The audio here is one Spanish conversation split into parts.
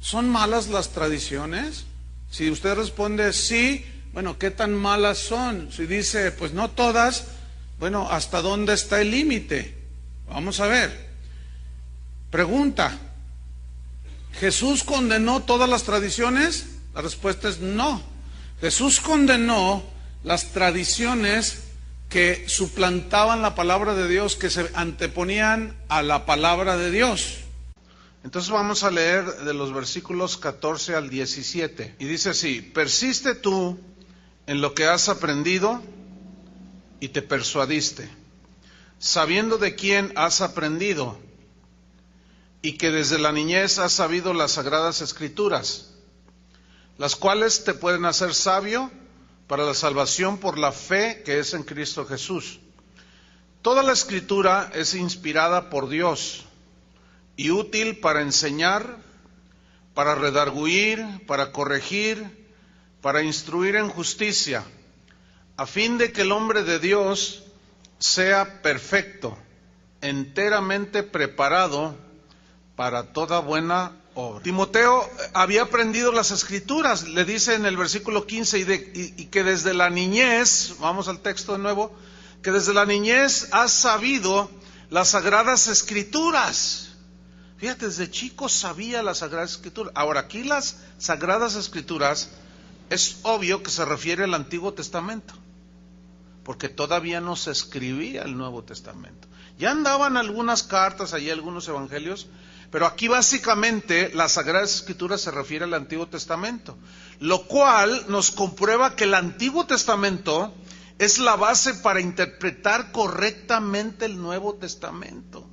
¿Son malas las tradiciones? Si usted responde sí, bueno, ¿qué tan malas son? Si dice, pues no todas, bueno, ¿hasta dónde está el límite? Vamos a ver. Pregunta, ¿Jesús condenó todas las tradiciones? La respuesta es no. Jesús condenó las tradiciones que suplantaban la palabra de Dios, que se anteponían a la palabra de Dios. Entonces vamos a leer de los versículos 14 al 17. Y dice así: persiste tú en lo que has aprendido y te persuadiste, sabiendo de quién has aprendido, y que desde la niñez has sabido las sagradas escrituras, las cuales te pueden hacer sabio para la salvación por la fe que es en Cristo Jesús. Toda la escritura es inspirada por Dios y útil para enseñar, para redarguir, para corregir, para instruir en justicia, a fin de que el hombre de Dios sea perfecto, enteramente preparado para toda buena obra. Timoteo había aprendido las escrituras, le dice en el versículo 15, y que desde la niñez, vamos al texto de nuevo, que desde la niñez has sabido las sagradas escrituras. Fíjate, desde chico sabía las sagradas escrituras. Ahora, aquí las sagradas escrituras es obvio que se refiere al Antiguo Testamento, porque todavía no se escribía el Nuevo Testamento. Ya andaban algunas cartas, allí algunos evangelios, pero aquí básicamente las Sagradas Escrituras se refiere al Antiguo Testamento, lo cual nos comprueba que el Antiguo Testamento es la base para interpretar correctamente el Nuevo Testamento.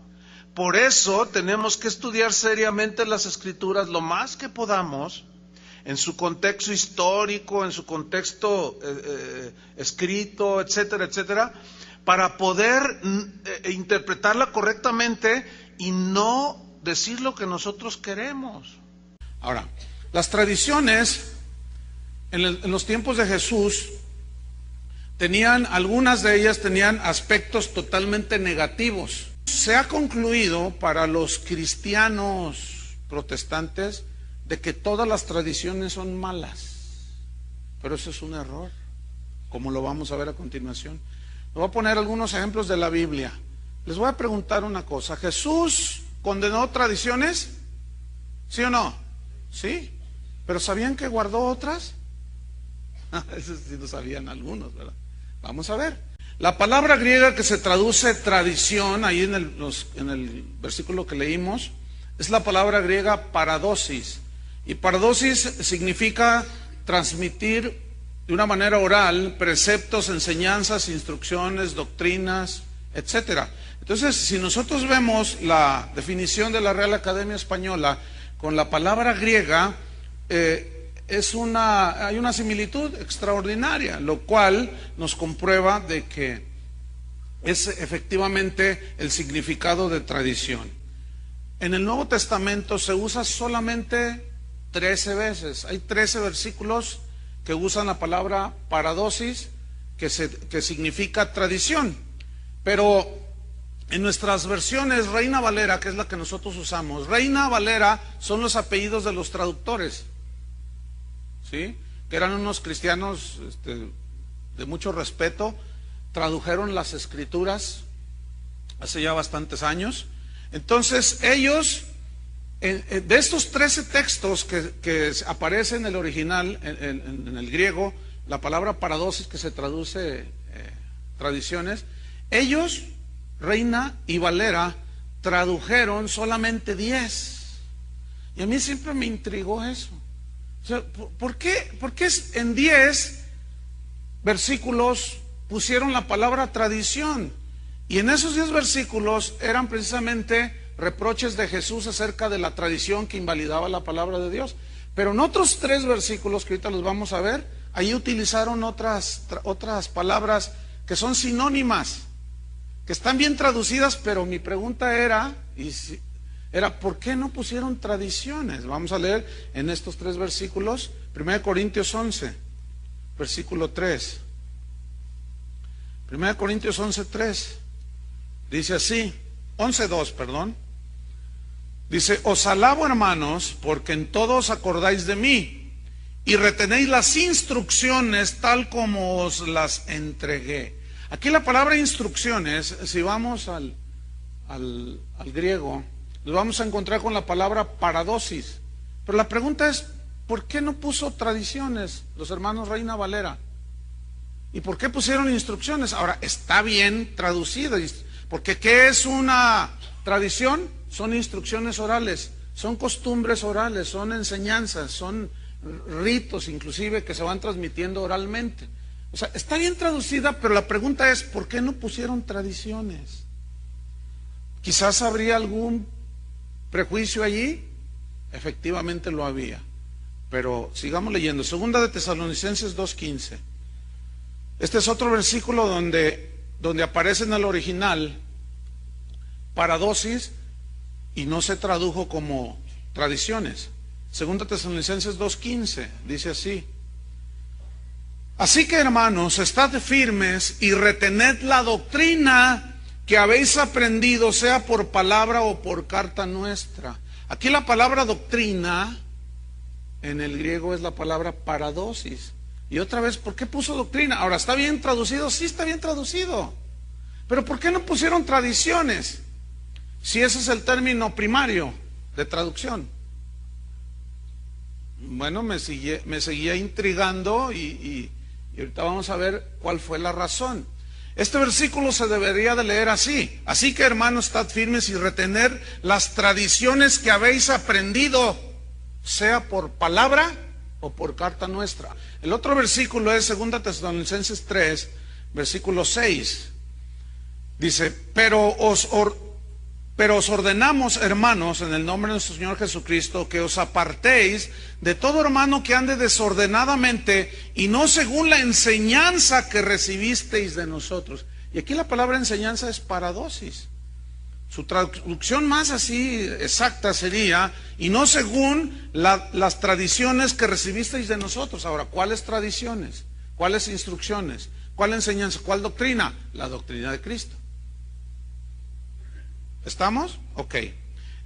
Por eso tenemos que estudiar seriamente las Escrituras lo más que podamos, en su contexto histórico, en su contexto escrito, etcétera, etcétera, para poder interpretarla correctamente y no decir lo que nosotros queremos. Ahora, las tradiciones en los tiempos de Jesús algunas de ellas tenían aspectos totalmente negativos. Se ha concluido para los cristianos protestantes de que todas las tradiciones son malas, pero eso es un error, como lo vamos a ver a continuación. Les voy a poner algunos ejemplos de la Biblia. Les voy a preguntar una cosa: ¿Jesús condenó tradiciones? ¿Sí o no? Sí, pero ¿sabían que guardó otras? Eso sí lo sabían algunos, ¿verdad? Vamos a ver. La palabra griega que se traduce tradición, ahí en el versículo que leímos, es la palabra griega paradosis. Y paradosis significa transmitir de una manera oral preceptos, enseñanzas, instrucciones, doctrinas, etcétera. Entonces, si nosotros vemos la definición de la Real Academia Española con la palabra griega, hay una similitud extraordinaria, lo cual nos comprueba de que es efectivamente el significado de tradición. En el Nuevo Testamento se usa solamente 13 veces. Hay 13 versículos que usan la palabra paradosis, que significa tradición. Pero en nuestras versiones, Reina Valera, que es la que nosotros usamos, Reina Valera son los apellidos de los traductores, ¿sí? Que eran unos cristianos de mucho respeto, tradujeron las escrituras hace ya bastantes años. Entonces ellos, de estos 13 textos que aparecen en el original, en el griego, la palabra paradosis, que se traduce tradiciones, ellos, Reina y Valera, tradujeron solamente 10. Y a mí siempre me intrigó eso. O sea, ¿por qué en 10 versículos pusieron la palabra tradición? Y en esos 10 versículos eran precisamente reproches de Jesús acerca de la tradición que invalidaba la palabra de Dios. Pero en otros 3 versículos, que ahorita los vamos a ver, ahí utilizaron otras palabras que son sinónimas, que están bien traducidas, pero mi pregunta era, ¿por qué no pusieron tradiciones? Vamos a leer en estos 3 versículos, 1 Corintios 11, versículo 3. 1 Corintios 11:3, dice así, 11:2, perdón. Dice, os alabo, hermanos, porque en todo os acordáis de mí y retenéis las instrucciones tal como os las entregué. Aquí la palabra instrucciones, si vamos al griego, nos vamos a encontrar con la palabra paradosis. Pero la pregunta es, ¿por qué no puso tradiciones los hermanos Reina Valera? ¿Y por qué pusieron instrucciones? Ahora, está bien traducido, porque ¿qué es una tradición? Son instrucciones orales, son costumbres orales, son enseñanzas, son ritos inclusive que se van transmitiendo oralmente. O sea, está bien traducida, pero la pregunta es, ¿por qué no pusieron tradiciones? Quizás habría algún prejuicio allí. Efectivamente lo había. Pero sigamos leyendo. Segunda de Tesalonicenses 2:15. Este es otro versículo donde aparece en el original paradosis y no se tradujo como tradiciones. Segunda Tesalonicenses 2:15 dice así: así que, hermanos, estad firmes y retened la doctrina que habéis aprendido, sea por palabra o por carta nuestra. Aquí la palabra doctrina en el griego es la palabra paradosis. Y otra vez, ¿por qué puso doctrina? Ahora, ¿está bien traducido? Sí, está bien traducido. Pero ¿por qué no pusieron tradiciones? Si ese es el término primario de traducción. Bueno, me seguía intrigando y ahorita vamos a ver cuál fue la razón. Este versículo se debería de leer así: así que, hermanos, estad firmes y retener las tradiciones que habéis aprendido, sea por palabra o por carta nuestra. El otro versículo es 2 Tesalonicenses 3, versículo 6. Dice, pero os ordenamos, hermanos, en el nombre de nuestro Señor Jesucristo, que os apartéis de todo hermano que ande desordenadamente y no según la enseñanza que recibisteis de nosotros. Y aquí la palabra enseñanza es paradosis. Su traducción más así exacta sería, y no según las tradiciones que recibisteis de nosotros. Ahora, ¿cuáles tradiciones? ¿Cuáles instrucciones? ¿Cuál enseñanza? ¿Cuál doctrina? La doctrina de Cristo. ¿Estamos? Ok.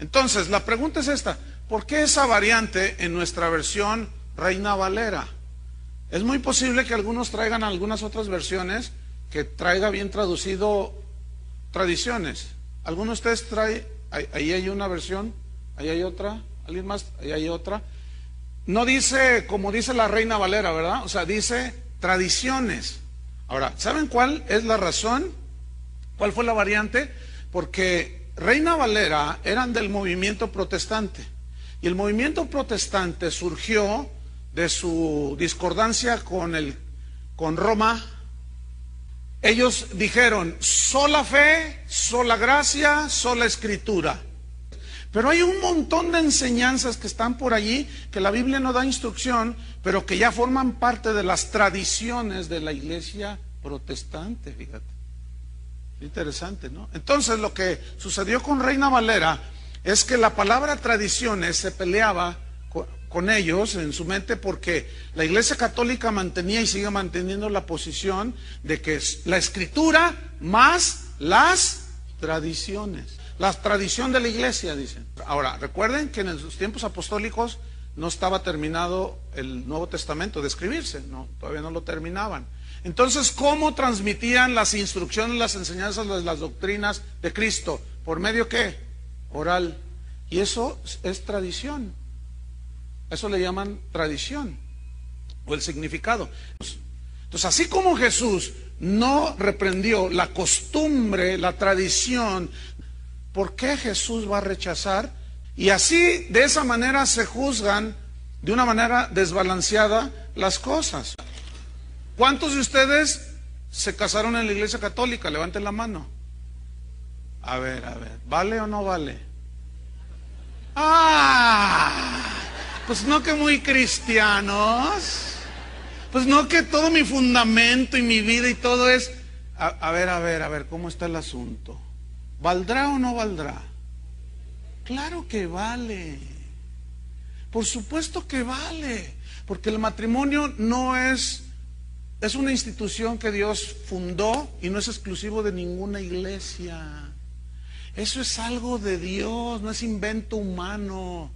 Entonces, la pregunta es esta: ¿por qué esa variante en nuestra versión Reina Valera? Es muy posible que algunos traigan algunas otras versiones que traiga bien traducido tradiciones. ¿Alguno de ustedes trae? Ahí hay una versión, ahí hay otra, ¿alguien más? Ahí hay otra. No dice como dice la Reina Valera, ¿verdad? O sea, dice tradiciones. Ahora, ¿saben cuál es la razón? ¿Cuál fue la variante? Porque Reina Valera eran del movimiento protestante, y el movimiento protestante surgió de su discordancia con Roma. Ellos dijeron sola fe, sola gracia, sola escritura. Pero hay un montón de enseñanzas que están por allí que la Biblia no da instrucción, pero que ya forman parte de las tradiciones de la iglesia protestante, fíjate. Interesante, ¿no? Entonces, lo que sucedió con Reina Valera es que la palabra tradiciones se peleaba con ellos en su mente, porque la Iglesia Católica mantenía y sigue manteniendo la posición de que es la Escritura más las tradiciones. La tradición de la Iglesia, dicen. Ahora, recuerden que en los tiempos apostólicos no estaba terminado el Nuevo Testamento de escribirse, no, todavía no lo terminaban. Entonces, ¿cómo transmitían las instrucciones, las enseñanzas, las doctrinas de Cristo? ¿Por medio qué? Oral. Y eso es tradición. Eso le llaman tradición o el significado. Entonces, así como Jesús no reprendió la costumbre, la tradición, ¿por qué Jesús va a rechazar? Y así, de esa manera, se juzgan de una manera desbalanceada las cosas. ¿Cuántos de ustedes se casaron en la Iglesia Católica? Levanten la mano. A ver, ¿vale o no vale? Pues no que muy cristianos. Pues no que todo mi fundamento y mi vida y todo es... A ver, ¿cómo está el asunto? ¿Valdrá o no valdrá? Claro que vale. Por supuesto que vale. Porque el matrimonio no es una institución que Dios fundó y no es exclusivo de ninguna iglesia. Eso es algo de Dios, no es invento humano.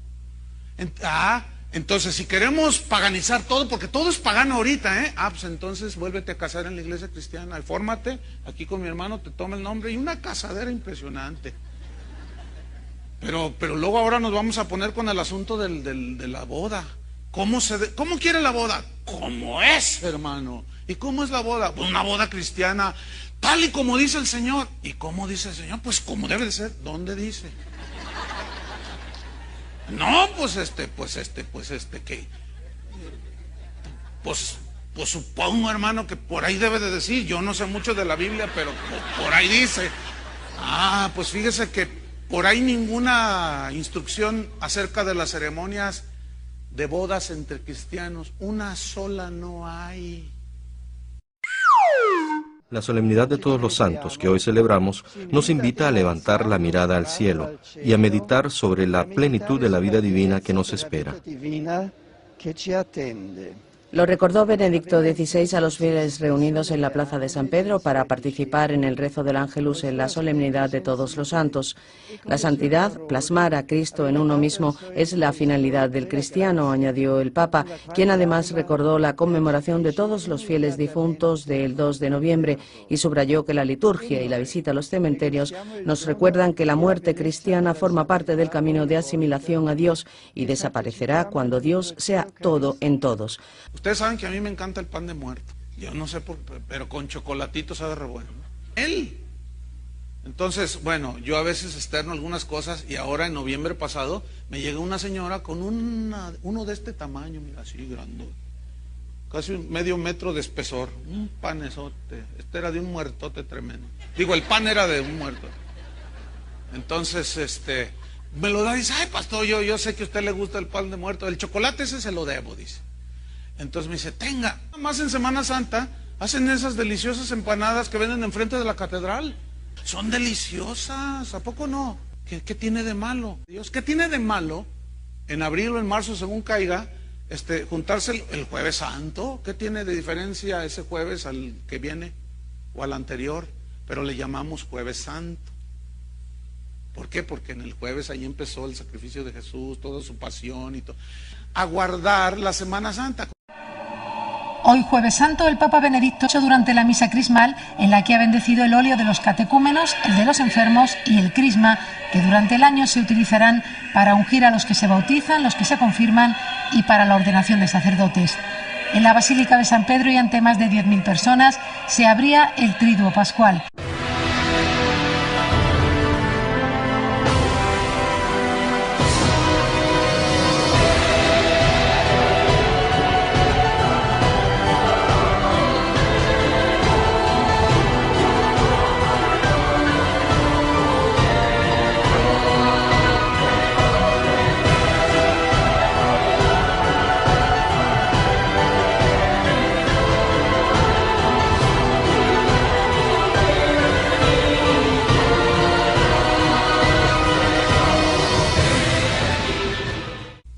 Entonces si queremos paganizar todo, porque todo es pagano ahorita, pues entonces vuélvete a casar en la iglesia cristiana, fórmate aquí con mi hermano, te toma el nombre, y una casadera impresionante. Pero luego ahora nos vamos a poner con el asunto de la boda. ¿Cómo quiere la boda? ¿Cómo es, hermano? ¿Y cómo es la boda? Pues una boda cristiana, tal y como dice el Señor. ¿Y cómo dice el Señor? Pues como debe de ser. ¿Dónde dice? No, pues supongo, hermano, que por ahí debe de decir. Yo no sé mucho de la Biblia, pero por ahí dice. Pues fíjese que por ahí ninguna instrucción acerca de las ceremonias de bodas entre cristianos, una sola no hay. La solemnidad de Todos los Santos que hoy celebramos nos invita a levantar la mirada al cielo y a meditar sobre la plenitud de la vida divina que nos espera. Lo recordó Benedicto XVI a los fieles reunidos en la plaza de San Pedro para participar en el rezo del Ángelus en la solemnidad de Todos los Santos. La santidad, plasmar a Cristo en uno mismo, es la finalidad del cristiano, añadió el Papa, quien además recordó la conmemoración de todos los fieles difuntos del 2 de noviembre y subrayó que la liturgia y la visita a los cementerios nos recuerdan que la muerte cristiana forma parte del camino de asimilación a Dios y desaparecerá cuando Dios sea todo en todos. Ustedes saben que a mí me encanta el pan de muerto. Yo no sé por qué, pero con chocolatito sabe re bueno. Entonces, bueno, yo a veces externo algunas cosas y ahora en noviembre pasado me llegó una señora con uno de este tamaño, mira, así grande, casi medio metro de espesor, un panesote. Este era de un muertote tremendo. Digo, el pan era de un muerto. Entonces, me lo da y dice, ay, pastor, yo sé que a usted le gusta el pan de muerto, el chocolate ese se lo debo, dice. Entonces me dice, tenga. Más en Semana Santa hacen esas deliciosas empanadas que venden enfrente de la catedral. Son deliciosas, ¿a poco no? ¿Qué tiene de malo? Dios, ¿qué tiene de malo en abril o en marzo, según caiga, juntarse el Jueves Santo? ¿Qué tiene de diferencia ese jueves al que viene o al anterior? Pero le llamamos Jueves Santo. ¿Por qué? Porque en el jueves ahí empezó el sacrificio de Jesús, toda su pasión y todo. Aguardar la Semana Santa. Hoy Jueves Santo, el Papa Benedicto durante la misa crismal, en la que ha bendecido el óleo de los catecúmenos, el de los enfermos y el crisma, que durante el año se utilizarán para ungir a los que se bautizan, los que se confirman y para la ordenación de sacerdotes. En la Basílica de San Pedro y ante más de 10.000 personas se abría el Triduo Pascual.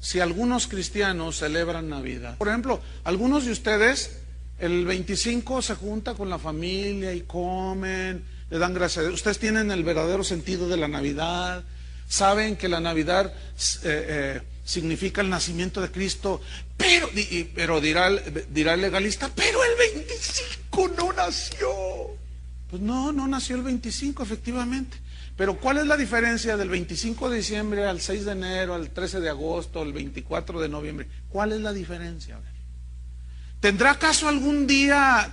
Si algunos cristianos celebran Navidad, por ejemplo, algunos de ustedes el 25 se juntan con la familia y comen, le dan gracias a Dios. Ustedes tienen el verdadero sentido de la Navidad, saben que la Navidad significa el nacimiento de Cristo, pero dirá el legalista, pero el 25 no nació. Pues no nació el 25, efectivamente. Pero ¿cuál es la diferencia del 25 de diciembre al 6 de enero, al 13 de agosto, al 24 de noviembre? ¿Cuál es la diferencia? A ver. ¿Tendrá acaso algún día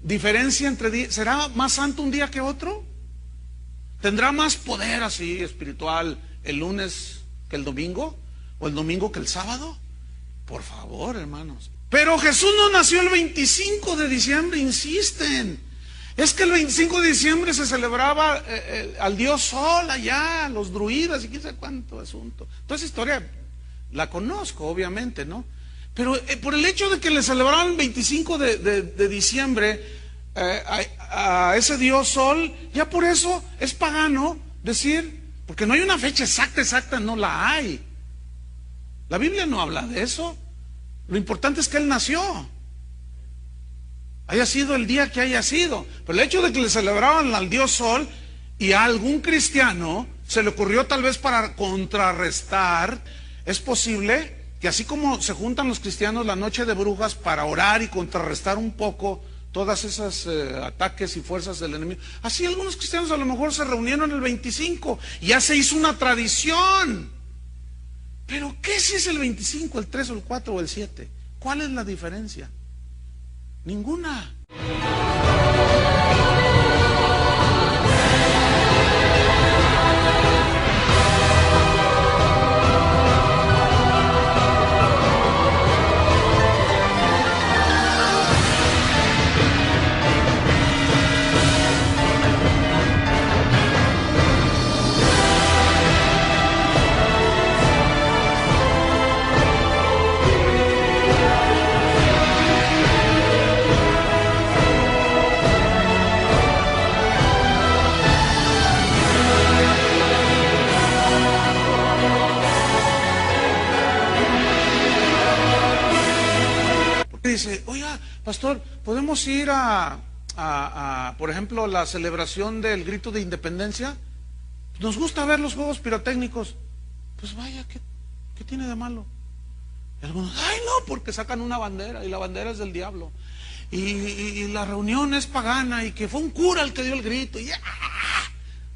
diferencia entre días? ¿Será más santo un día que otro? ¿Tendrá más poder así espiritual el lunes que el domingo? ¿O el domingo que el sábado? Por favor, hermanos. Pero Jesús no nació el 25 de diciembre, insisten. Es que el 25 de diciembre se celebraba al dios Sol allá, los druidas y quién sabe cuánto asunto. Toda esa historia la conozco, obviamente, ¿no? Pero por el hecho de que le celebraban el 25 de diciembre a ese dios Sol, ya por eso es pagano decir, porque no hay una fecha exacta, no la hay. La Biblia no habla de eso. Lo importante es que Él nació. Haya sido el día que haya sido. Pero el hecho de que le celebraban al dios Sol y a algún cristiano se le ocurrió, tal vez para contrarrestar, es posible que así como se juntan los cristianos la noche de brujas para orar y contrarrestar un poco todas esas ataques y fuerzas del enemigo, así algunos cristianos a lo mejor se reunieron el 25 y ya se hizo una tradición. Pero ¿qué si es el 25, el 3 o el 4 o el 7? ¿Cuál es la diferencia? Ninguna. Dice, oiga, pastor, ¿podemos ir por ejemplo, la celebración del grito de independencia? Nos gusta ver los juegos pirotécnicos. Pues vaya, ¿qué tiene de malo? Y algunos, ay no, porque sacan una bandera y la bandera es del diablo. Y la reunión es pagana y que fue un cura el que dio el grito. Y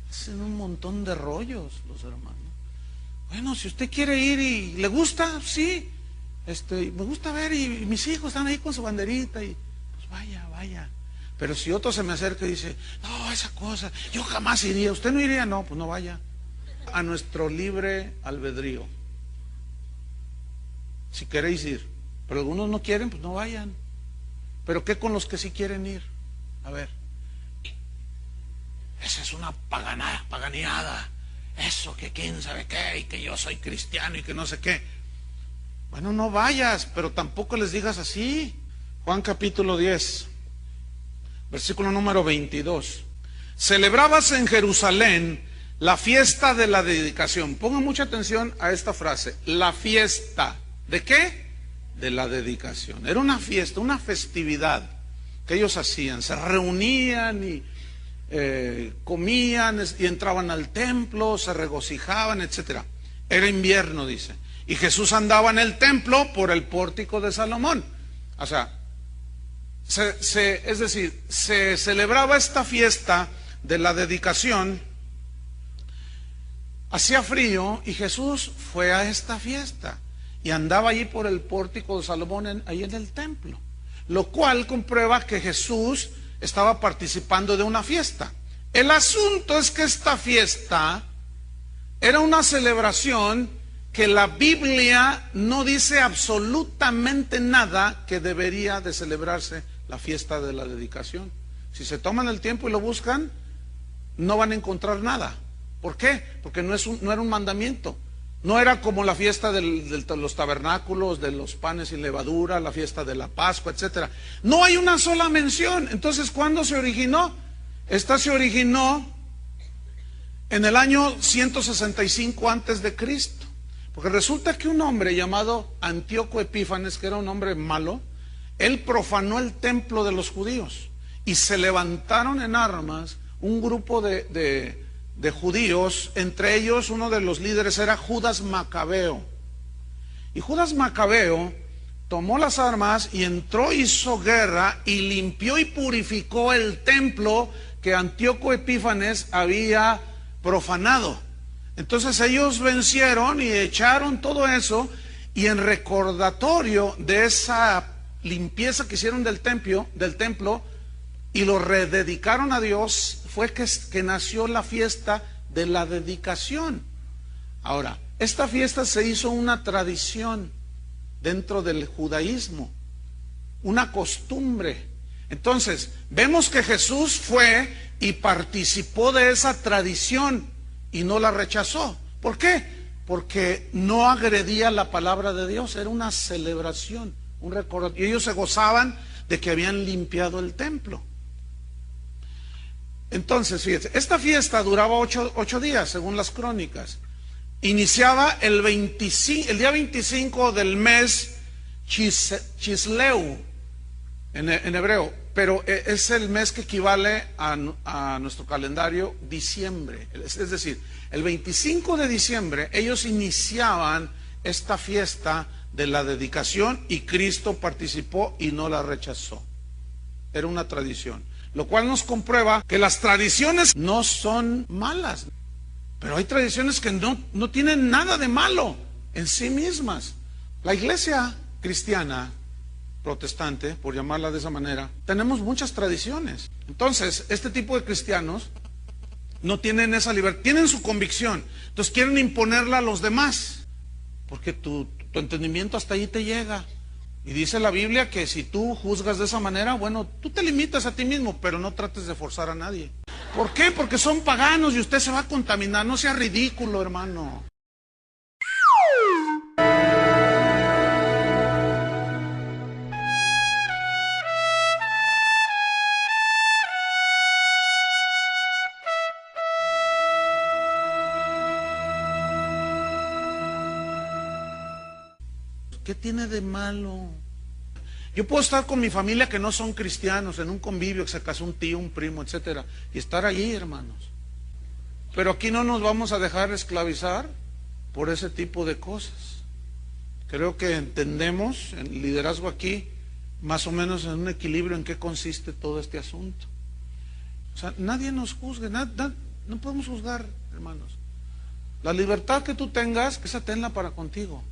hacen un montón de rollos los hermanos. Bueno, si usted quiere ir y le gusta, sí. Me gusta ver y mis hijos están ahí con su banderita y pues vaya. Pero si otro se me acerca y dice, no, esa cosa, yo jamás iría. ¿Usted no iría? No, pues no vaya. A nuestro libre albedrío. Si queréis ir. Pero algunos no quieren, pues no vayan. Pero ¿qué con los que sí quieren ir? A ver. Esa es una paganeada. Eso que quién sabe qué, y que yo soy cristiano y que no sé qué. Bueno, no vayas, pero tampoco les digas así. Juan capítulo 10, versículo número 22. Celebrábase en Jerusalén la fiesta de la dedicación. Pongan mucha atención a esta frase. La fiesta. ¿De qué? De la dedicación. Era una fiesta, una festividad que ellos hacían. Se reunían y comían y entraban al templo, se regocijaban, etcétera. Era invierno, dice. Y Jesús andaba en el templo por el pórtico de Salomón. O sea, es decir, se celebraba esta fiesta de la dedicación. Hacía frío y Jesús fue a esta fiesta y andaba allí por el pórtico de Salomón, ahí en el templo. Lo cual comprueba que Jesús estaba participando de una fiesta. El asunto es que esta fiesta era una celebración que la Biblia no dice absolutamente nada que debería de celebrarse la fiesta de la dedicación. Si se toman el tiempo y lo buscan, no van a encontrar nada. ¿Por qué? Porque no era un mandamiento. No era como la fiesta de los tabernáculos, de los panes sin levadura, la fiesta de la Pascua, etcétera. No hay una sola mención. Entonces, ¿cuándo se originó? Esta se originó en el año 165 antes de Cristo. Porque resulta que un hombre llamado Antíoco Epífanes, que era un hombre malo, él profanó el templo de los judíos y se levantaron en armas un grupo de judíos, entre ellos uno de los líderes era Judas Macabeo. Y Judas Macabeo tomó las armas y entró, hizo guerra y limpió y purificó el templo que Antíoco Epífanes había profanado. Entonces ellos vencieron y echaron todo eso, y en recordatorio de esa limpieza que hicieron del templo y lo rededicaron a Dios, fue que nació la fiesta de la dedicación. Ahora, esta fiesta se hizo una tradición dentro del judaísmo, una costumbre. Entonces, vemos que Jesús fue y participó de esa tradición y no la rechazó. ¿Por qué? Porque no agredía la palabra de Dios, era una celebración, un recordatorio. Y ellos se gozaban de que habían limpiado el templo. Entonces, fíjense, esta fiesta duraba 8 días, según las crónicas. Iniciaba el día 25 del mes Chisleu, en hebreo, pero es el mes que equivale a nuestro calendario diciembre. Es decir, el 25 de diciembre ellos iniciaban esta fiesta de la dedicación y Cristo participó y no la rechazó. Era una tradición, lo cual nos comprueba que las tradiciones no son malas, pero hay tradiciones que no tienen nada de malo en sí mismas. La iglesia cristiana protestante, por llamarla de esa manera, tenemos muchas tradiciones. Entonces, este tipo de cristianos no tienen esa libertad, tienen su convicción, entonces quieren imponerla a los demás, porque tu entendimiento hasta ahí te llega. Y dice la Biblia que si tú juzgas de esa manera, bueno, tú te limitas a ti mismo, pero no trates de forzar a nadie. ¿Por qué? Porque son paganos y usted se va a contaminar. No sea ridículo, hermano. ¿Qué tiene de malo? Yo puedo estar con mi familia que no son cristianos en un convivio, que se casó un tío, un primo, etcétera, y estar allí, hermanos. Pero aquí no nos vamos a dejar esclavizar por ese tipo de cosas. Creo que entendemos el liderazgo aquí, más o menos en un equilibrio en qué consiste todo este asunto. O sea, nadie nos juzgue, no podemos juzgar, hermanos. La libertad que tú tengas, esa tenla para contigo.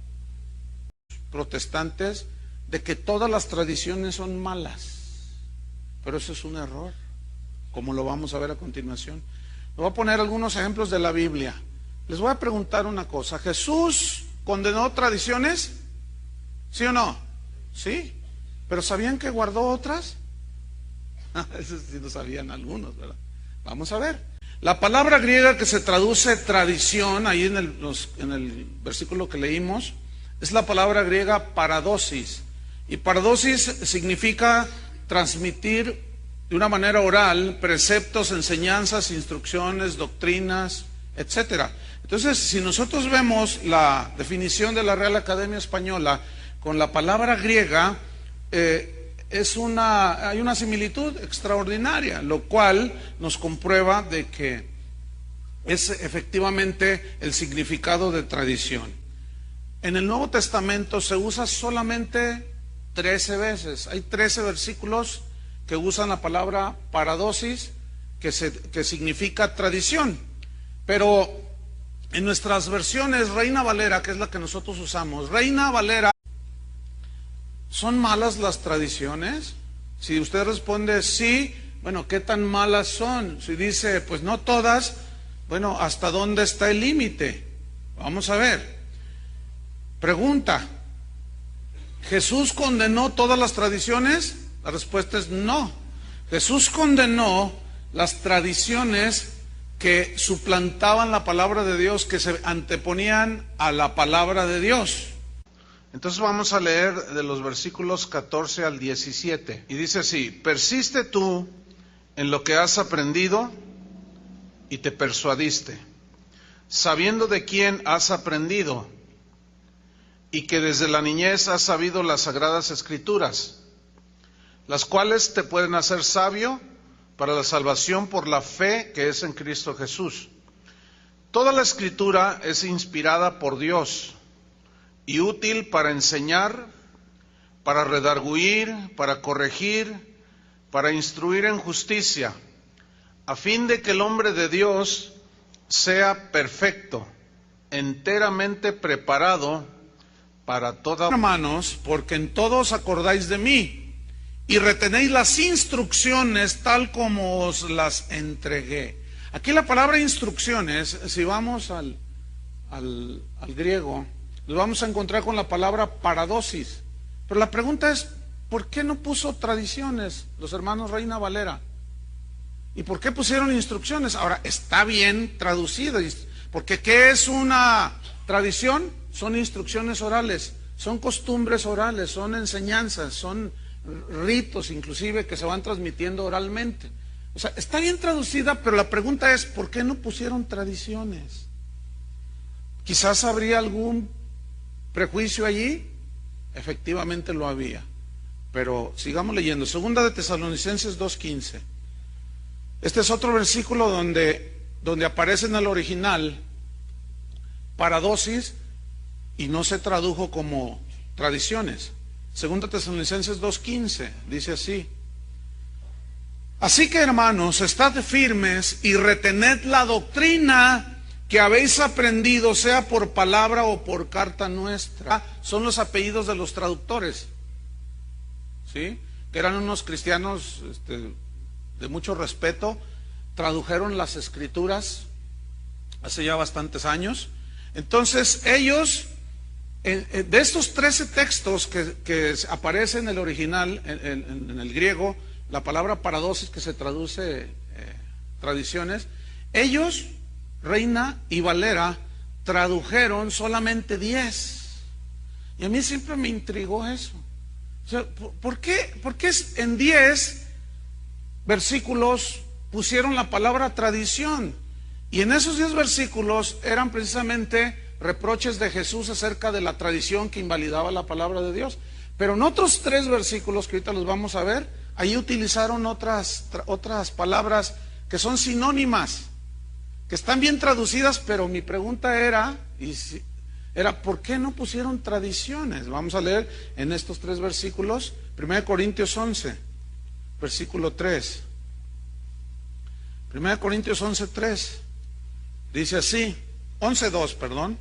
Protestantes, de que todas las tradiciones son malas, pero eso es un error, como lo vamos a ver a continuación. Les voy a poner algunos ejemplos de la Biblia. Les voy a preguntar una cosa: ¿Jesús condenó tradiciones? ¿Sí o no? Sí, pero ¿sabían que guardó otras? Eso sí lo sabían algunos, ¿verdad? Vamos a ver. La palabra griega que se traduce tradición, ahí en el versículo que leímos, es la palabra griega paradosis. Y paradosis significa transmitir de una manera oral preceptos, enseñanzas, instrucciones, doctrinas, etcétera. Entonces, si nosotros vemos la definición de la Real Academia Española con la palabra griega, hay una similitud extraordinaria, lo cual nos comprueba de que es efectivamente el significado de tradición. En el Nuevo Testamento se usa solamente 13 veces. Hay 13 versículos que usan la palabra paradosis, que significa tradición. Pero en nuestras versiones, Reina Valera, que es la que nosotros usamos, Reina Valera, ¿son malas las tradiciones? Si usted responde sí, bueno, ¿qué tan malas son? Si dice, pues no todas, bueno, ¿hasta dónde está el límite? Vamos a ver. Pregunta: ¿Jesús condenó todas las tradiciones? La respuesta es no. Jesús condenó las tradiciones que suplantaban la palabra de Dios, que se anteponían a la palabra de Dios. Entonces vamos a leer de los versículos 14 al 17. Y dice así: persiste tú en lo que has aprendido y te persuadiste, sabiendo de quién has aprendido, y que desde la niñez has sabido las sagradas escrituras, las cuales te pueden hacer sabio para la salvación por la fe que es en Cristo Jesús. Toda la escritura es inspirada por Dios y útil para enseñar, para redarguir, para corregir, para instruir en justicia, a fin de que el hombre de Dios sea perfecto, enteramente preparado para toda... Hermanos, porque en todo os acordáis de mí y retenéis las instrucciones tal como os las entregué. Aquí la palabra instrucciones, si vamos al griego, nos vamos a encontrar con la palabra paradosis. Pero la pregunta es, ¿por qué no puso tradiciones los hermanos Reina Valera? ¿Y por qué pusieron instrucciones? Ahora, está bien traducido, porque ¿qué es una tradición? Son instrucciones orales, son costumbres orales, son enseñanzas, son ritos inclusive que se van transmitiendo oralmente. O sea, está bien traducida, pero la pregunta es, ¿por qué no pusieron tradiciones? Quizás habría algún prejuicio allí. Efectivamente lo había. pero sigamos leyendo. Segunda de Tesalonicenses 2:15. Este es otro versículo donde aparece en el original paradosis y no se tradujo como tradiciones. Segunda Tesalonicenses 2:15 dice así: así que, hermanos, estad firmes y retened la doctrina que habéis aprendido, sea por palabra o por carta nuestra. Son los apellidos de los traductores, ¿sí? Que eran unos cristianos de mucho respeto. Tradujeron las escrituras hace ya bastantes años. Entonces ellos, de estos 13 textos que aparecen en el original, en el griego, la palabra paradosis, que se traduce tradiciones, ellos, Reina y Valera, tradujeron solamente 10. Y a mí siempre me intrigó eso. O sea, ¿por qué en 10 versículos pusieron la palabra tradición? Y en esos 10 versículos eran precisamente reproches de Jesús acerca de la tradición que invalidaba la palabra de Dios. Pero en otros 3 versículos que ahorita los vamos a ver, ahí utilizaron otras palabras que son sinónimas, que están bien traducidas, pero mi pregunta era, ¿por qué no pusieron tradiciones? Vamos a leer en estos 3 versículos. 1 Corintios 11, versículo 3. 1 Corintios 11:3. Dice así, 11:2, perdón.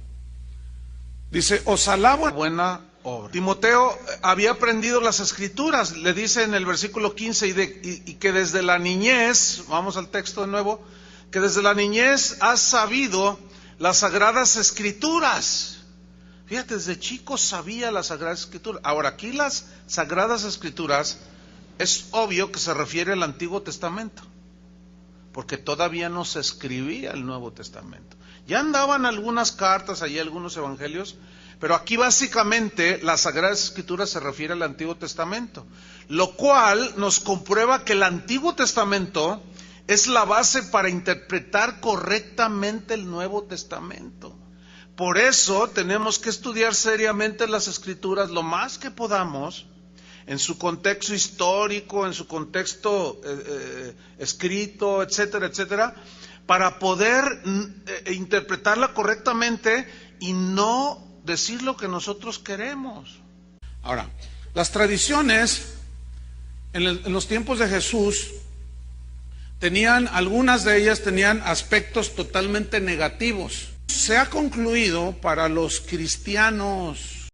Dice, os alabo en buena obra. Timoteo había aprendido las escrituras, le dice en el versículo 15, y que desde la niñez, vamos al texto de nuevo, que desde la niñez has sabido las sagradas escrituras. Fíjate, desde chico sabía las sagradas escrituras. Ahora, aquí las sagradas escrituras es obvio que se refiere al Antiguo Testamento, porque todavía no se escribía el Nuevo Testamento. Ya andaban algunas cartas, allí algunos evangelios, pero aquí básicamente las Sagradas Escrituras se refiere al Antiguo Testamento, lo cual nos comprueba que el Antiguo Testamento es la base para interpretar correctamente el Nuevo Testamento. Por eso tenemos que estudiar seriamente las Escrituras lo más que podamos, en su contexto histórico, en su contexto escrito, etcétera, etcétera, para poder interpretarla correctamente y no decir lo que nosotros queremos. Ahora, las tradiciones en los tiempos de Jesús algunas de ellas tenían aspectos totalmente negativos. Se ha concluido para los cristianos